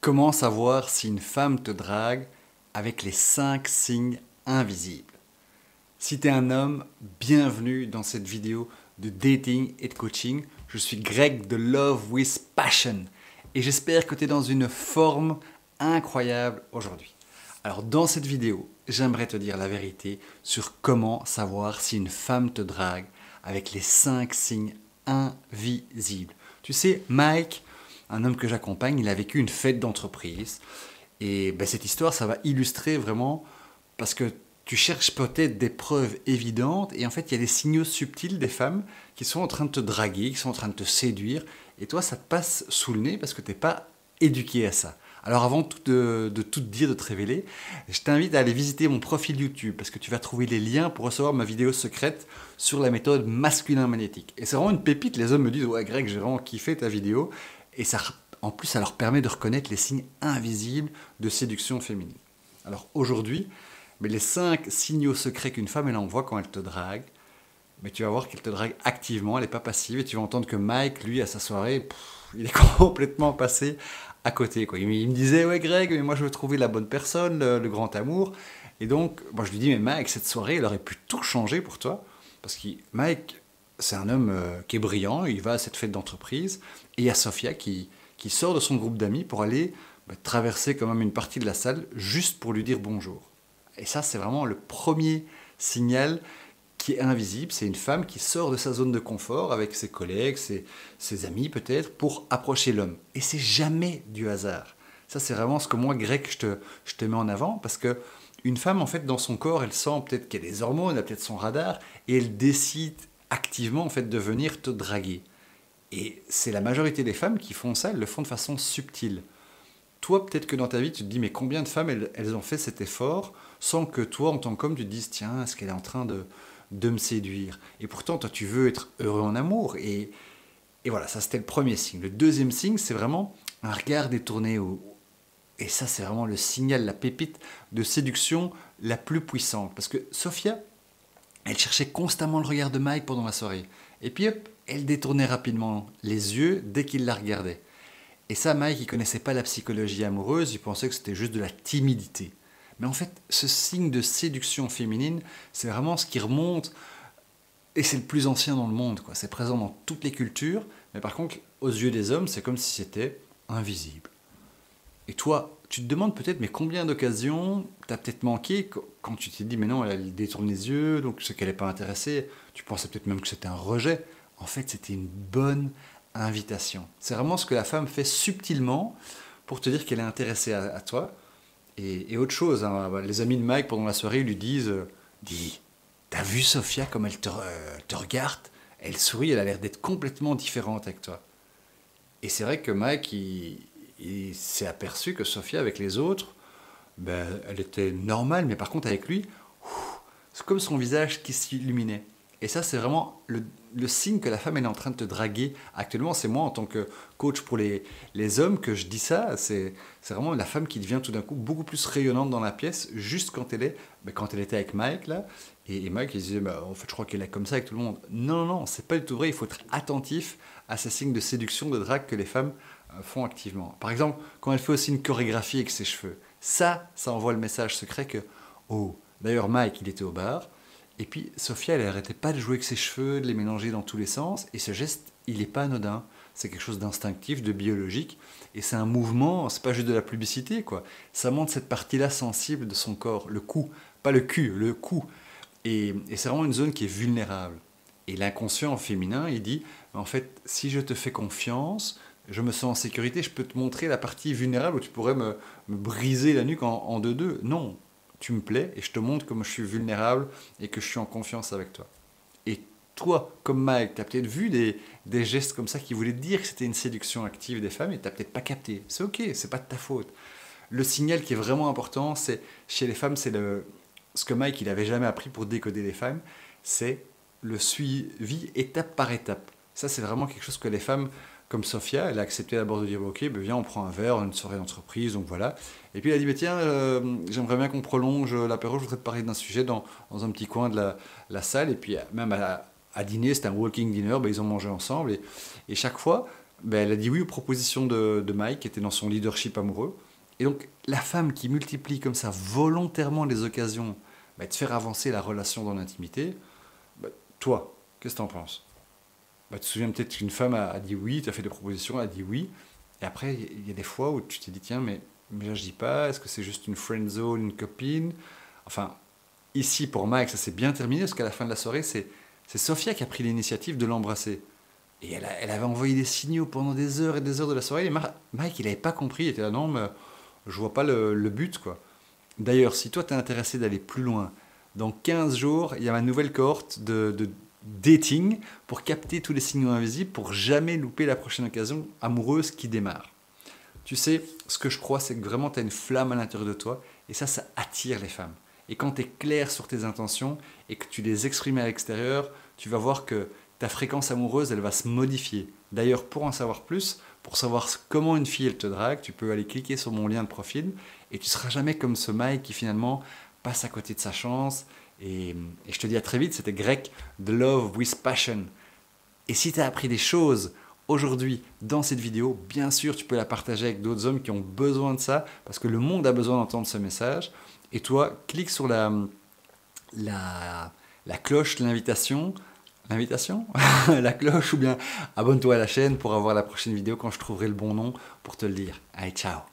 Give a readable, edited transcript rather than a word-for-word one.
Comment savoir si une femme te drague avec les 5 signes invisibles? Si tu es un homme, bienvenue dans cette vidéo de dating et de coaching. Je suis Greg de Love with Passion et j'espère que tu es dans une forme incroyable aujourd'hui. Alors dans cette vidéo, j'aimerais te dire la vérité sur comment savoir si une femme te drague avec les 5 signes invisibles. Tu sais, Mike, un homme que j'accompagne, il a vécu une fête d'entreprise. Et cette histoire, ça va illustrer vraiment, parce que tu cherches peut-être des preuves évidentes, et en fait, il y a des signaux subtils des femmes qui sont en train de te draguer, qui sont en train de te séduire, et toi, ça te passe sous le nez parce que tu n'es pas éduqué à ça. Alors avant de tout te dire, de te révéler, je t'invite à aller visiter mon profil YouTube parce que tu vas trouver les liens pour recevoir ma vidéo secrète sur la méthode masculin magnétique. Et c'est vraiment une pépite, les hommes me disent « Ouais Greg, j'ai vraiment kiffé ta vidéo ». Et ça, en plus, ça leur permet de reconnaître les signes invisibles de séduction féminine. Alors aujourd'hui, les 5 signaux secrets qu'une femme elle envoie quand elle te drague, tu vas voir qu'elle te drague activement, elle n'est pas passive, et tu vas entendre que Mike, lui, à sa soirée, il est complètement passé à côté, quoi. Il me disait, ouais Greg, mais moi je veux trouver la bonne personne, le grand amour. Et donc, moi je lui dis, mais Mike, cette soirée, elle aurait pu tout changer pour toi. Parce que Mike, c'est un homme qui est brillant, il va à cette fête d'entreprise, et il y a Sophia qui sort de son groupe d'amis pour aller traverser quand même une partie de la salle juste pour lui dire bonjour. Et ça, c'est vraiment le premier signal qui est invisible. C'est une femme qui sort de sa zone de confort avec ses collègues, ses amis peut-être, pour approcher l'homme. Et c'est jamais du hasard. Ça, c'est vraiment ce que moi, Greg, je te mets en avant, parce que une femme, en fait, dans son corps, elle sent peut-être qu'il y a des hormones, elle a peut-être son radar, et elle décide activement, en fait, de venir te draguer. Et c'est la majorité des femmes qui font ça, elles le font de façon subtile. Toi, peut-être que dans ta vie, tu te dis, mais combien de femmes, elles ont fait cet effort sans que toi, en tant qu'homme, tu te dises, tiens, est-ce qu'elle est en train de me séduire? Et pourtant, toi, tu veux être heureux en amour. Et voilà, ça, c'était le premier signe. Le deuxième signe, c'est vraiment un regard détourné. Et ça, c'est vraiment le signal, la pépite de séduction la plus puissante. Parce que Sophia, elle cherchait constamment le regard de Mike pendant la soirée. Et puis, hop, elle détournait rapidement les yeux dès qu'il la regardait. Et ça, Mike, il ne connaissait pas la psychologie amoureuse, il pensait que c'était juste de la timidité. Mais en fait, ce signe de séduction féminine, c'est vraiment ce qui remonte, et c'est le plus ancien dans le monde, quoi. C'est présent dans toutes les cultures, mais par contre, aux yeux des hommes, c'est comme si c'était invisible. Et toi, tu te demandes peut-être, mais combien d'occasions t'as peut-être manqué quand tu t'es dit, mais non, elle détourne les yeux, donc c'est qu'elle n'est pas intéressée, tu pensais peut-être même que c'était un rejet. En fait, c'était une bonne invitation. C'est vraiment ce que la femme fait subtilement pour te dire qu'elle est intéressée à toi. Et autre chose, hein, les amis de Mike pendant la soirée lui disent, dis, t'as vu Sophia comme elle te regarde? Elle sourit, elle a l'air d'être complètement différente avec toi. Et c'est vrai que Mike, il s'est aperçu que Sophia, avec les autres, elle était normale, mais par contre avec lui, c'est comme son visage qui s'illuminait. Et ça, c'est vraiment le signe que la femme elle est en train de te draguer actuellement. C'est moi, en tant que coach pour les hommes, que je dis ça. C'est vraiment la femme qui devient tout d'un coup beaucoup plus rayonnante dans la pièce, juste quand quand elle était avec Mike, là. Et Mike, il disait, en fait, je crois qu'elle est comme ça avec tout le monde. Non, non, non, c'est pas du tout vrai. Il faut être attentif à ces signes de séduction, de drague que les femmes font activement. Par exemple, quand elle fait aussi une chorégraphie avec ses cheveux. Ça envoie le message secret que, oh, d'ailleurs, Mike, il était au bar. Et puis Sophia, elle n'arrêtait pas de jouer avec ses cheveux, de les mélanger dans tous les sens. Et ce geste, il n'est pas anodin. C'est quelque chose d'instinctif, de biologique. Et c'est un mouvement, c'est pas juste de la publicité, quoi. Ça montre cette partie-là sensible de son corps, le cou. Pas le cul, le cou. Et c'est vraiment une zone qui est vulnérable. Et l'inconscient féminin, il dit, en fait, si je te fais confiance, je me sens en sécurité, je peux te montrer la partie vulnérable où tu pourrais me briser la nuque en deux. Non, tu me plais et je te montre comme je suis vulnérable et que je suis en confiance avec toi. Et toi, comme Mike, tu as peut-être vu des gestes comme ça qui voulaient te dire que c'était une séduction active des femmes et tu n'as peut-être pas capté. C'est ok, c'est pas de ta faute. Le signal qui est vraiment important, c'est chez les femmes, c'est ce que Mike il avait jamais appris pour décoder les femmes, c'est le suivi étape par étape. Ça, c'est vraiment quelque chose que les femmes, comme Sophia, elle a accepté d'abord de dire, ok, viens, on prend un verre, une soirée d'entreprise, donc voilà. Et puis elle a dit, tiens, j'aimerais bien qu'on prolonge l'apéro, je voudrais te parler d'un sujet dans un petit coin de la salle. Et puis même à dîner, c'était un walking dinner, ils ont mangé ensemble. Et chaque fois, ben, elle a dit oui aux propositions de Mike, qui était dans son leadership amoureux. Et donc, la femme qui multiplie comme ça volontairement les occasions ben, de faire avancer la relation dans l'intimité, ben, toi, qu'est-ce que t'en penses? Ben, tu te souviens peut-être qu'une femme a dit oui, tu as fait des propositions, elle a dit oui. Et après, il y a des fois où tu t'es dit, tiens, mais là, je dis pas, est-ce que c'est juste une friend zone, une copine? Enfin, ici, pour Mike, ça s'est bien terminé, parce qu'à la fin de la soirée, c'est Sophia qui a pris l'initiative de l'embrasser. Et elle avait envoyé des signaux pendant des heures et des heures de la soirée. Et Mike, il n'avait pas compris. Il était là, non, mais je vois pas le but, quoi. D'ailleurs, si toi, tu es intéressé d'aller plus loin, dans 15 jours, il y a ma nouvelle cohorte de dating pour capter tous les signaux invisibles pour jamais louper la prochaine occasion amoureuse qui démarre. Tu sais, ce que je crois, c'est que vraiment, tu as une flamme à l'intérieur de toi et ça attire les femmes. Et quand tu es clair sur tes intentions et que tu les exprimes à l'extérieur, tu vas voir que ta fréquence amoureuse, elle va se modifier. D'ailleurs, pour en savoir plus, pour savoir comment une fille elle te drague, tu peux aller cliquer sur mon lien de profil et tu seras jamais comme ce Mike qui finalement passe à côté de sa chance. Et je te dis à très vite, c'était grec, The Love with Passion. Et si tu as appris des choses aujourd'hui dans cette vidéo, bien sûr, tu peux la partager avec d'autres hommes qui ont besoin de ça, parce que le monde a besoin d'entendre ce message. Et toi, clique sur la cloche, l'invitation, la cloche, ou bien abonne-toi à la chaîne pour avoir la prochaine vidéo quand je trouverai le bon nom pour te le dire. Allez, ciao!